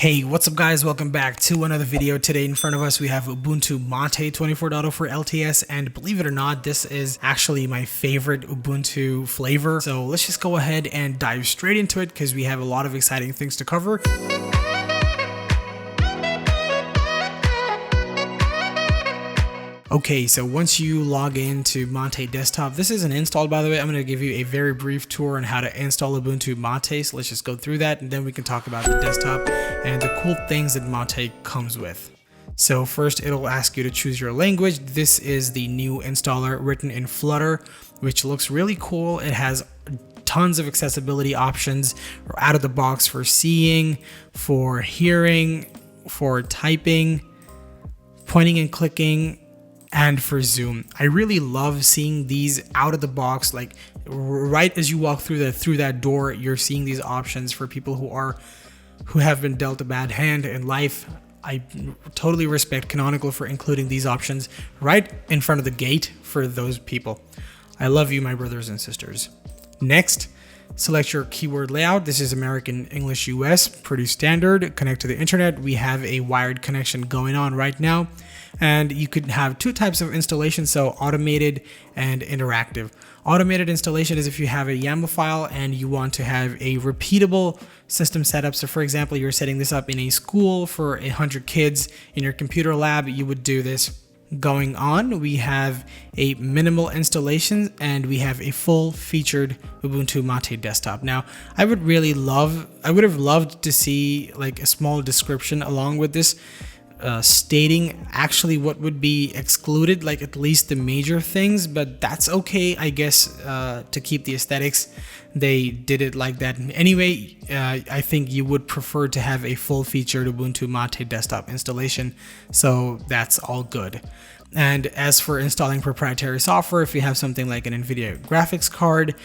Hey, what's up guys? Welcome back to another video. Today in front of us we have Ubuntu MATE 24.04 LTS, and believe it or not, this is actually my favorite Ubuntu flavor. So let's just go ahead and dive straight into it because we have a lot of exciting things to cover. Okay, so once you log into MATE desktop, this isn't installed by the way. I'm going to give you a very brief tour on how to install Ubuntu MATE. So let's just go through that and then we can talk about the desktop and the cool things that MATE comes with. So first it'll ask you to choose your language. This is the new installer written in Flutter, which looks really cool. It has tons of accessibility options out of the box for seeing, for hearing, for typing, pointing and clicking, and for zoom. I really love seeing these out of the box, like right as you walk through that door, you're seeing these options for people who have been dealt a bad hand in life. I totally respect Canonical for including these options right in front of the gate for those people. I love you, my brothers and sisters. Next, select your keyword layout. This is American English US, pretty standard. Connect to the internet. We have a wired connection going on right now. And you could have two types of installation, so automated and interactive. Automated installation is if you have a YAML file and you want to have a repeatable system setup. So for example, you're setting this up in a school for 100 kids in your computer lab, you would do this. Going on, we have a minimal installation and we have a full featured Ubuntu MATE desktop. Now, I would have loved to see like a small description along with this, stating actually what would be excluded, like at least the major things, but that's okay, I guess, to keep the aesthetics. They did it like that. Anyway, I think you would prefer to have a full featured Ubuntu MATE desktop installation, so that's all good. And as for installing proprietary software, if you have something like an NVIDIA graphics card,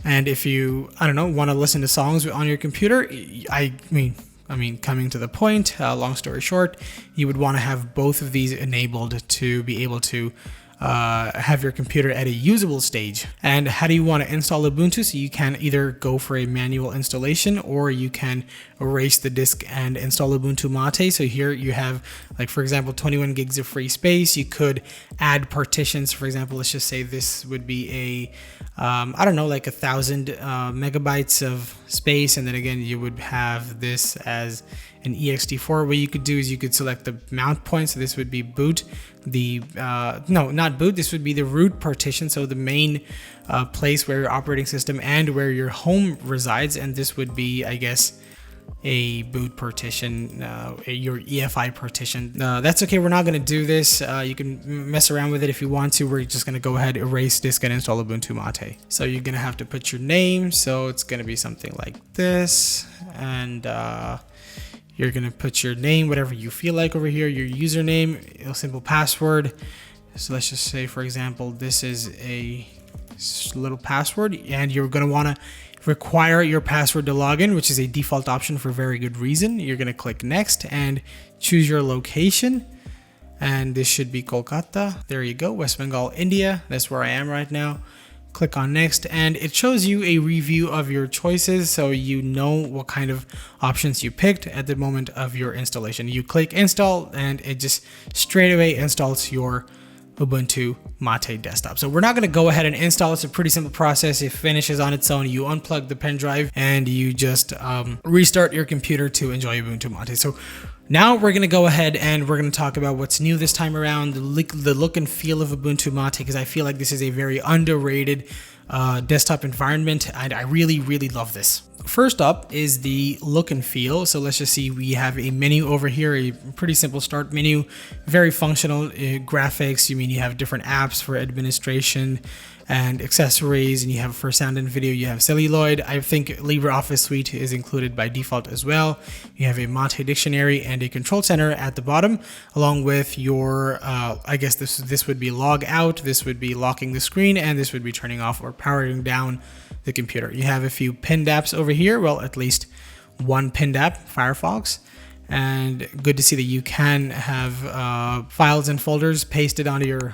and if you, I don't know, want to listen to songs on your computer, I mean, coming to the point, long story short, you would want to have both of these enabled to be able to have your computer at a usable stage. And how do you want to install Ubuntu? So you can either go for a manual installation or you can erase the disk and install Ubuntu MATE. So here you have, like, for example, 21 gigs of free space. You could add partitions. For example, let's just say this would be a, I don't know, like 1,000 megabytes of space. And then again, you would have this as an ext4. What you could do is you could select the mount point. So this would be boot. No, not boot. This would be the root partition. So the main place where your operating system and where your home resides. And this would be, I guess, a boot partition, your EFI partition. That's okay. We're not going to do this. You can mess around with it if you want to. We're just going to go ahead, erase disk, and install Ubuntu MATE. So you're going to have to put your name. So it's going to be something like this. And you're going to put your name, whatever you feel like over here, your username, a simple password. So let's just say, for example, this is a little password, and you're going to want to require your password to log in, which is a default option for very good reason. You're going to click next and choose your location. And this should be Kolkata. There you go, West Bengal, India. That's where I am right now. Click on next and it shows you a review of your choices, so you know what kind of options you picked at the moment of your installation. You click install and it just straight away installs your Ubuntu MATE desktop. So we're not going to go ahead and install. It's a pretty simple process. It finishes on its own. You unplug the pen drive and you just restart your computer to enjoy Ubuntu MATE. So now we're going to go ahead and we're going to talk about what's new this time around, the look and feel of Ubuntu MATE, because I feel like this is a very underrated desktop environment, and I really, really love this. First up is the look and feel. So let's just see, we have a menu over here, a pretty simple start menu, very functional graphics. You have different apps for administration and accessories, and you have for sound and video, you have Celluloid. I think LibreOffice Suite is included by default as well. You have a MATE dictionary and a control center at the bottom, along with your, I guess this would be log out, this would be locking the screen, and this would be turning off or powering down the computer. You have a few pinned apps over here, well, at least one pinned app, Firefox. And good to see that you can have files and folders pasted onto your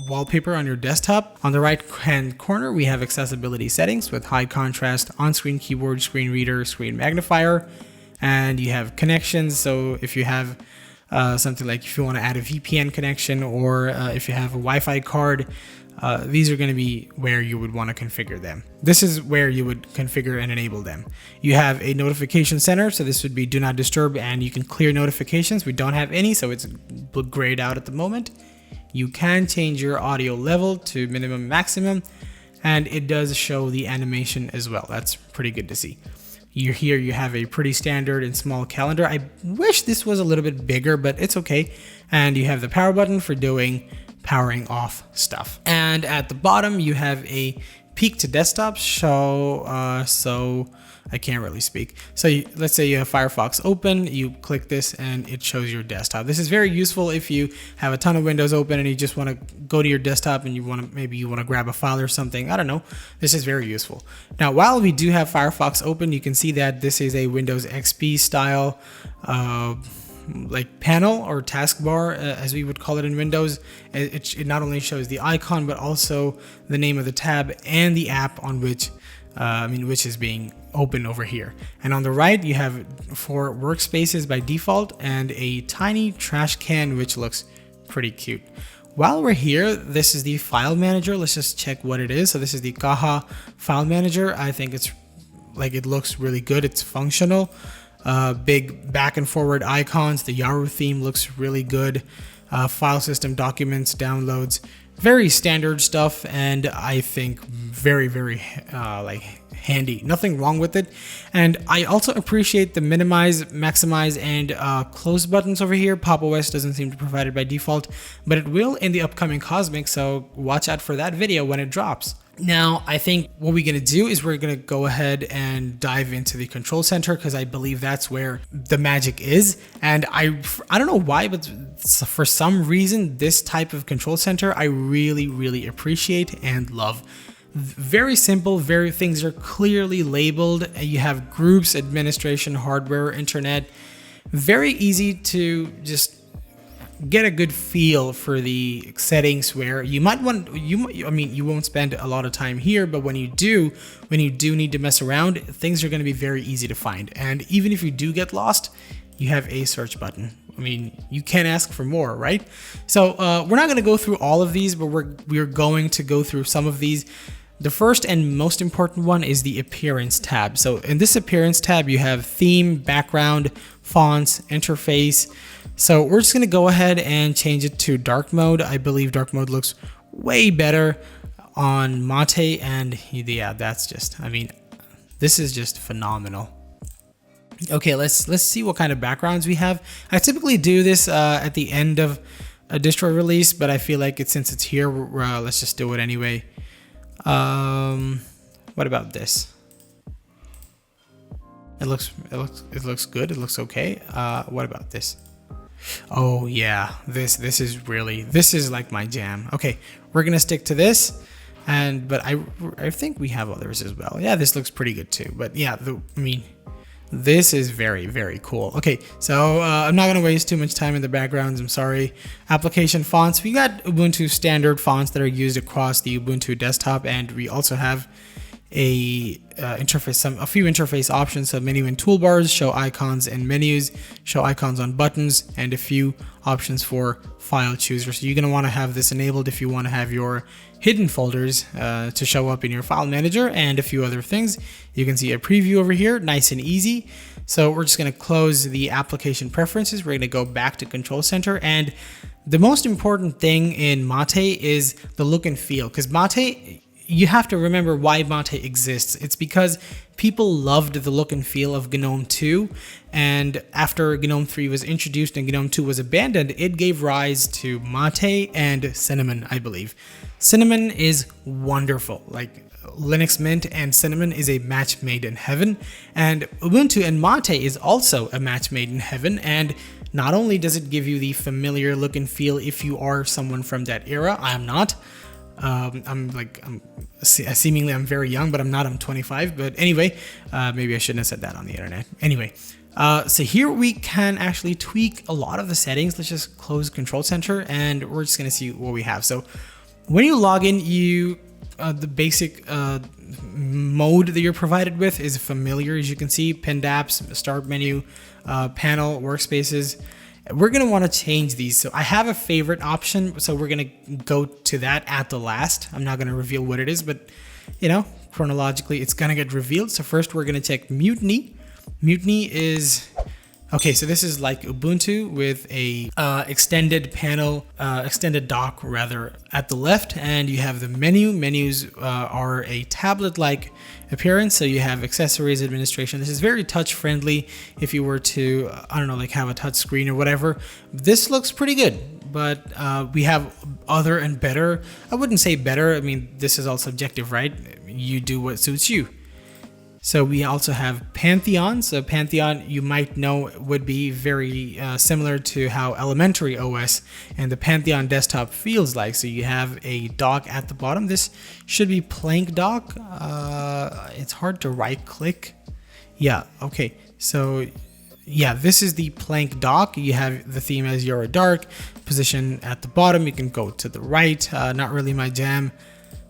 wallpaper on your desktop. On the right hand corner, we have accessibility settings with high contrast, on-screen keyboard, screen reader, screen magnifier, and you have connections. So if you have something like if you want to add a VPN connection, or if you have a Wi-Fi card, these are going to be where you would want to configure them. This is where you would configure and enable them. You have a notification center, so this would be do not disturb, and you can clear notifications. We don't have any, so it's grayed out at the moment. You can change your audio level to minimum, maximum, and it does show the animation as well. That's pretty good to see. Here you have a pretty standard and small calendar. I wish this was a little bit bigger, but it's okay. And you have the power button for doing powering off stuff. And at the bottom, you have a peek to desktop show. So I can't really speak. So let's say you have Firefox open, you click this and it shows your desktop. This is very useful if you have a ton of windows open and you just want to go to your desktop and maybe you want to grab a file or something. I don't know. This is very useful. Now, while we do have Firefox open, you can see that this is a Windows XP style like panel or taskbar, as we would call it in Windows. It not only shows the icon, but also the name of the tab and the app on which which is being open over here. And on the right, you have 4 workspaces by default and a tiny trash can, which looks pretty cute. While we're here, this is the file manager. Let's just check what it is. So this is the Kaha file manager. I think it looks really good. It's functional. Big back and forward icons. The Yaru theme looks really good. File system, documents, downloads, very standard stuff, and I think very, very handy. Nothing wrong with it. And I also appreciate the minimize, maximize, and close buttons over here. Pop! OS doesn't seem to provide it by default, but it will in the upcoming Cosmic, so watch out for that video when it drops. Now, I think what we're going to do is we're going to go ahead and dive into the control center, because I believe that's where the magic is. And I don't know why, but for some reason, this type of control center, I really, really appreciate and love. Very simple, things are clearly labeled. You have groups, administration, hardware, internet. Very easy to just get a good feel for the settings, where you might want, you won't spend a lot of time here, but when you do need to mess around, things are going to be very easy to find. And even if you do get lost, you have a search button. I mean, you can't ask for more, right? So we're not going to go through all of these, but we're going to go through some of these. The first and most important one is the appearance tab. So in this appearance tab, you have theme, background, fonts, interface. So we're just going to go ahead and change it to dark mode. I believe dark mode looks way better on Mate, and yeah, that's just, this is just phenomenal. Okay, let's see what kind of backgrounds we have. I typically do this at the end of a distro release, but I feel like since it's here, let's just do it anyway. What about this? It looks good. It looks okay. What about this? Oh yeah, this is like my jam. Okay, we're gonna stick to this, but I think we have others as well. Yeah, this looks pretty good too. But yeah, this is very, very cool. Okay, so I'm not gonna waste too much time in the backgrounds. I'm sorry. Application fonts. We got Ubuntu standard fonts that are used across the Ubuntu desktop, and we also have a few interface options. So menu and toolbars, show icons and menus, show icons on buttons, and a few options for file chooser. So you're going to want to have this enabled if you want to have your hidden folders to show up in your file manager, and a few other things. You can see a preview over here, nice and easy. So we're just going to close the application preferences. We're going to go back to control center, and the most important thing in Mate is the look and feel, because Mate, you have to remember why Mate exists. It's because people loved the look and feel of GNOME 2, and after GNOME 3 was introduced and GNOME 2 was abandoned, it gave rise to Mate and Cinnamon, I believe. Cinnamon is wonderful. Like Linux Mint and Cinnamon is a match made in heaven, and Ubuntu and Mate is also a match made in heaven. And not only does it give you the familiar look and feel if you are someone from that era. I am not. Seemingly I'm very young, but I'm not. I'm 25. But anyway, maybe I shouldn't have said that on the internet. Anyway, so here we can actually tweak a lot of the settings. Let's just close Control Center, and we're just gonna see what we have. So when you log in, the basic mode that you're provided with is familiar. As you can see, pinned apps, start menu, panel, workspaces. We're going to want to change these. So I have a favorite option, so we're going to go to that at the last. I'm not going to reveal what it is, but you know, chronologically it's going to get revealed. So first we're going to check Mutiny. Mutiny is, okay, so this is like Ubuntu with a extended panel, extended dock rather, at the left, and you have the menu. Menus are a tablet-like appearance, so you have accessories, administration. This is very touch-friendly if you were to, I don't know, like have a touch screen or whatever. This looks pretty good, but we have other and better. I wouldn't say better. I mean, this is all subjective, right? You do what suits you. So we also have Pantheon. So Pantheon, you might know, would be very similar to how Elementary OS and the Pantheon desktop feels like. So you have a dock at the bottom. This should be Plank dock. It's hard to right click. Yeah, okay. So yeah, this is the Plank dock. You have the theme as Yara Dark. Position at the bottom. You can go to the right. Not really my jam.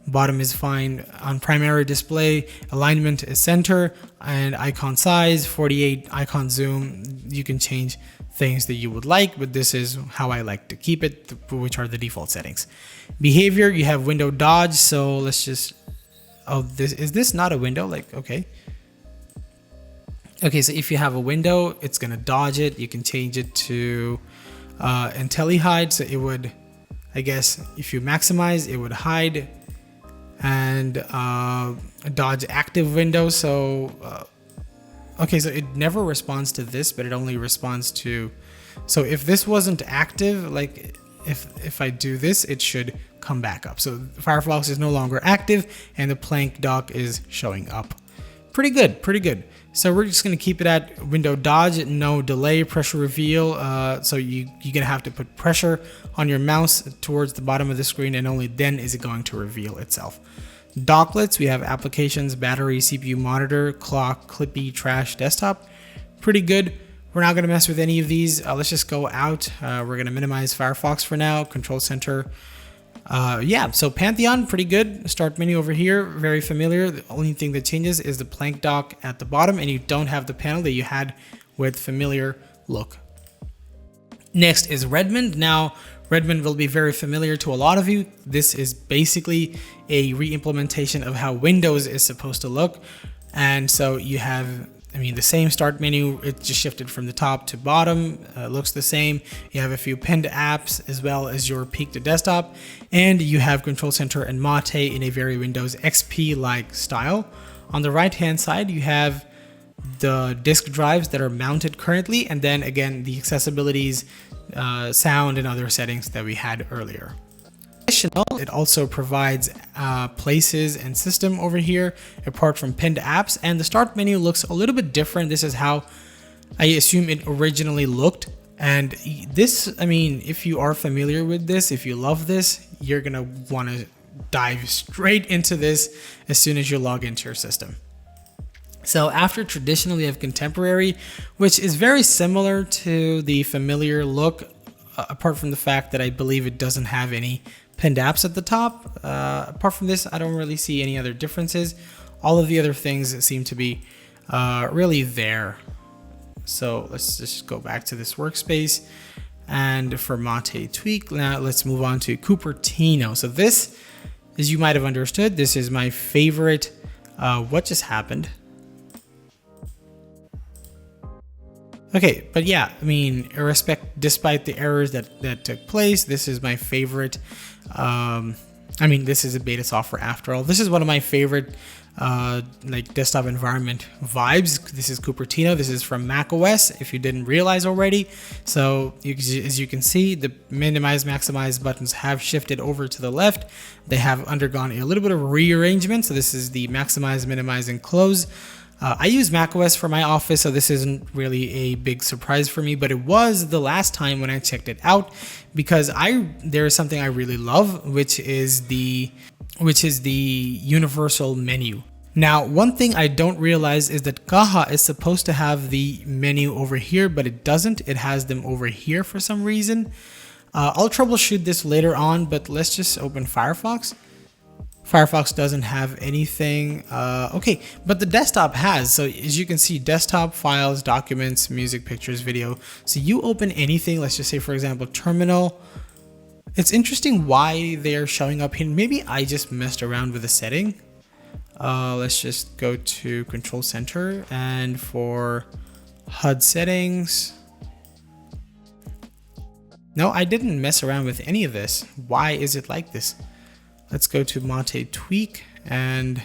Bottom is fine. On primary display, alignment is center, and icon size 48, icon zoom. You can change things that you would like, but this is how I like to keep it, which are the default settings. Behavior, you have window dodge. So let's just, oh, is this not a window? Like, okay, so if you have a window, it's gonna dodge it. You can change it to IntelliHide. So it would, I guess, if you maximize, it would hide and dodge active window. So okay, so it never responds to this, but it only responds to, so if this wasn't active, like if I do this, it should come back up. So Firefox is no longer active and the Plank dock is showing up. Pretty good. So we're just going to keep it at window dodge, no delay, pressure reveal. So you're going to have to put pressure on your mouse towards the bottom of the screen, and only then is it going to reveal itself. Docklets, we have applications, battery, CPU, monitor, clock, Clippy, trash, desktop. Pretty good. We're not going to mess with any of these. Let's just go out. We're going to minimize Firefox for now. Control center. Yeah, so Pantheon, pretty good. Start menu over here, very familiar. The only thing that changes is the Plank dock at the bottom, and you don't have the panel that you had with familiar look. Next is Redmond. Now, Redmond will be very familiar to a lot of you. This is basically a re-implementation of how Windows is supposed to look. And so you have, I mean, the same start menu, it just shifted from the top to bottom, looks the same. You have a few pinned apps as well as your peak to desktop, and you have Control Center and Mate in a very Windows XP-like style. On the right-hand side, you have the disk drives that are mounted currently, and then again, the accessibilities, sound, and other settings that we had earlier. It also provides places and system over here apart from pinned apps, and the start menu looks a little bit different. This is how I assume it originally looked, and this, I mean, if you are familiar with this, if you love this, you're gonna want to dive straight into this as soon as you log into your system. So after traditionally of contemporary, which is very similar to the familiar look, apart from the fact that I believe it doesn't have any pinned apps at the top. Apart from this, I don't really see any other differences. All of the other things seem to be really there. So let's just go back to this workspace. And for Mate tweak, now let's move on to Cupertino. So this, as you might have understood, this is my favorite. What just happened? Okay, but yeah, I mean, despite the errors that took place, this is my favorite. I mean, this is a beta software after all. This is one of my favorite like desktop environment vibes. This is Cupertino. This is from macOS, if you didn't realize already. So as you can see, the minimize, maximize buttons have shifted over to the left. They have undergone a little bit of rearrangement. So this is the maximize, minimize, and close. I use macOS for my office, so this isn't really a big surprise for me, but it was the last time when I checked it out, because there is something I really love, which is the universal menu. Now, one thing I don't realize is that Caja is supposed to have the menu over here, but it doesn't. It has them over here for some reason. I'll troubleshoot this later on, but let's just open Firefox. Firefox doesn't have anything. Okay, but the desktop has. So as you can see, desktop, files, documents, music, pictures, video. So you open anything, let's just say for example, terminal. It's interesting why they're showing up here. Maybe I just messed around with the setting. Let's just go to Control Center, and for HUD settings. No, I didn't mess around with any of this. Why is it like this? Let's go to MATE tweak and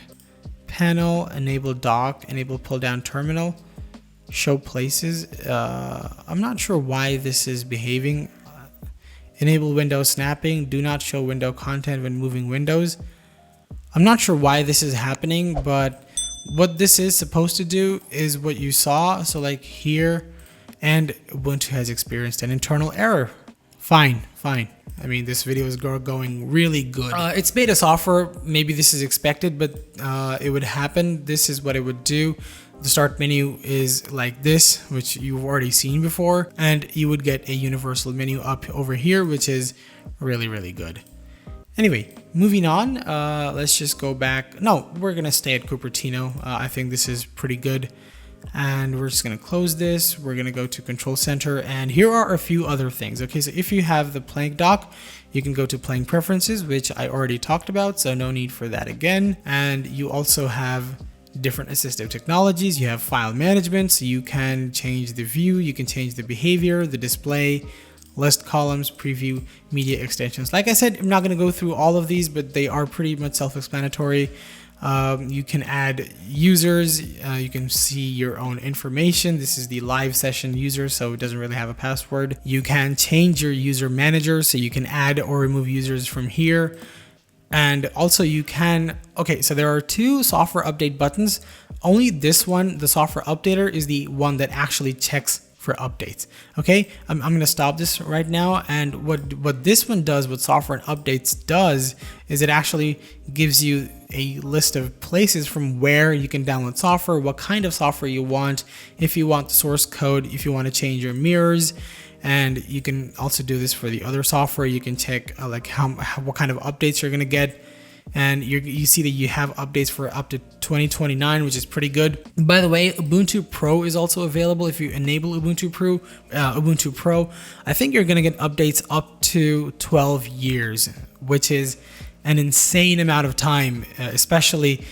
panel, enable dock, enable pull down terminal, show places. I'm not sure why this is behaving. Enable window snapping, do not show window content when moving windows. I'm not sure why this is happening, but what this is supposed to do is what you saw. So like here, and Ubuntu has experienced an internal error. Fine. I mean, this video is going really good. It's beta software. Maybe this is expected, but it would happen. This is what it would do. The start menu is like this, which you've already seen before, and you would get a universal menu up over here, which is really, really good. Anyway, moving on, let's just go back. No, we're gonna stay at Cupertino. I think this is pretty good. And we're just going to close this. We're going to go to Control Center, and here are a few other things. Okay, so if you have the Plank dock, you can go to Plank Preferences, which I already talked about, so no need for that again. And you also have different assistive technologies. You have file management, so you can change the view, you can change the behavior, the display, list columns, preview, media extensions. Like I said, I'm not going to go through all of these, but they are pretty much self-explanatory. You can add users, you can see your own information. This is the live session user, so it doesn't really have a password. You can change your user manager, so you can add or remove users from here. And also you can, okay, so there are two software update buttons. Only this one, the software updater, is the one that actually checks for updates. Okay, I'm going to stop this right now. And what this one does, what software and updates does, is it actually gives you a list of places from where you can download software, what kind of software you want, if you want the source code, if you want to change your mirrors. And you can also do this for the other software. You can check like what kind of updates you're going to get. And you see that you have updates for up to 2029, which is pretty good. By the way, Ubuntu Pro is also available. If you enable Ubuntu Pro, I think you're going to get updates up to 12 years, which is an insane amount of time, especially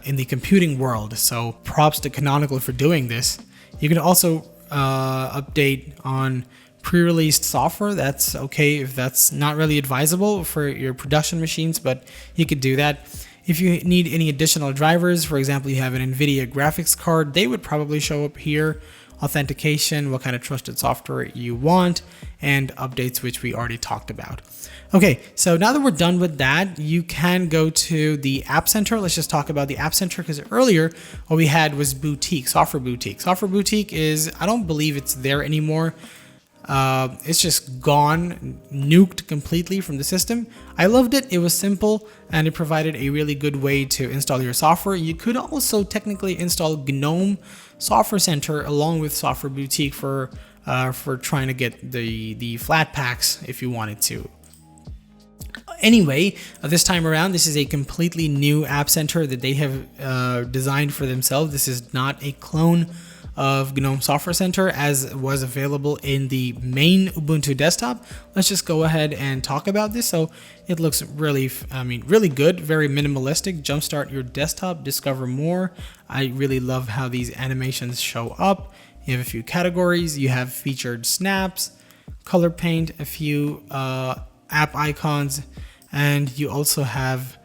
in the computing world. So props to Canonical for doing this. You can also update on pre-released software. That's okay if that's not really advisable for your production machines, but you could do that. If you need any additional drivers, for example, you have an NVIDIA graphics card, they would probably show up here. Authentication, what kind of trusted software you want, and updates, which we already talked about. Okay, so now that we're done with that, you can go to the App Center. Let's just talk about the App Center, because earlier what we had was Boutique, Software Boutique. Software Boutique is, I don't believe it's there anymore. It's just gone, nuked completely from the system. I loved it. It was simple, and it provided a really good way to install your software. You could also technically install GNOME Software Center along with Software Boutique for trying to get the flat packs if you wanted to. Anyway, this time around, this is a completely new App Center that they have designed for themselves. This is not a clone of GNOME Software Center as was available in the main Ubuntu desktop. Let's just go ahead and talk about this. So it looks really, really good, very minimalistic. Jumpstart your desktop, discover more. I really love how these animations show up. You have a few categories, you have featured snaps, color paint, a few app icons, and you also have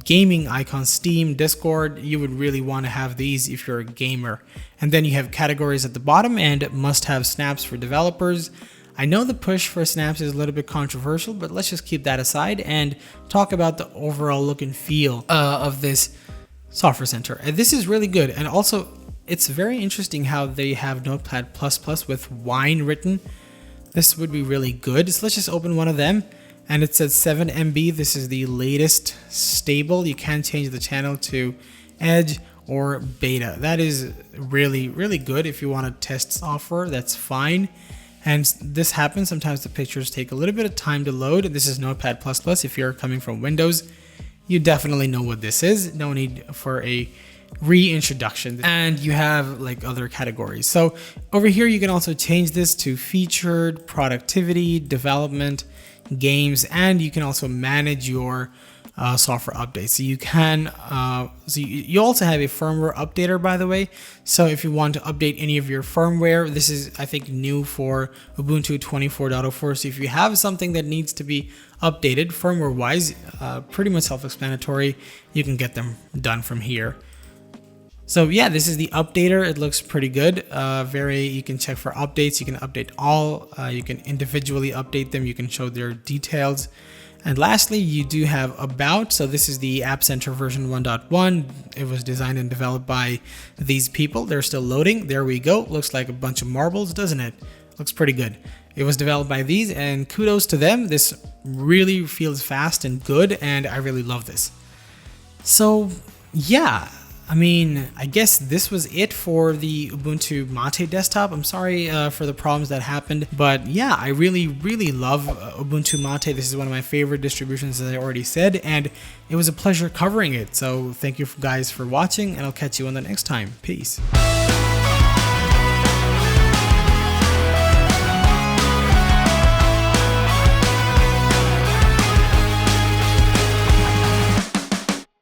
gaming icons, Steam, Discord. You would really want to have these if you're a gamer. And then you have categories at the bottom and must-have snaps for developers. I know the push for snaps is a little bit controversial, but let's just keep that aside and talk about the overall look and feel of this Software Center. And this is really good. And also, it's very interesting how they have Notepad++ with Wine written. This would be really good. So let's just open one of them. And it says 7 MB. This is the latest stable. You can change the channel to Edge or Beta. That is really, really good. If you want to test software, that's fine. And this happens. Sometimes the pictures take a little bit of time to load. This is Notepad++ if you're coming from Windows. you definitely know what this is. No need for a reintroduction. And you have like other categories. So over here, you can also change this to featured, productivity, development, games, and you can also manage your software updates. So you can, you also have a firmware updater, by the way. So if you want to update any of your firmware, this is, I think, new for Ubuntu 24.04. So if you have something that needs to be updated firmware wise, pretty much self-explanatory, you can get them done from here. So yeah, this is the updater. It looks pretty good. You can check for updates. You can update all. You can individually update them. You can show their details. And lastly, you do have About. So this is the App Center version 1.1. It was designed and developed by these people. They're still loading. There we go. Looks like a bunch of marbles, doesn't it? Looks pretty good. It was developed by these, and kudos to them. This really feels fast and good, and I really love this. So yeah, I mean, I guess this was it for the Ubuntu MATE desktop. I'm sorry for the problems that happened, but yeah, I really love Ubuntu MATE. This is one of my favorite distributions, as I already said, and it was a pleasure covering it. So thank you guys for watching, and I'll catch you on the next time. Peace.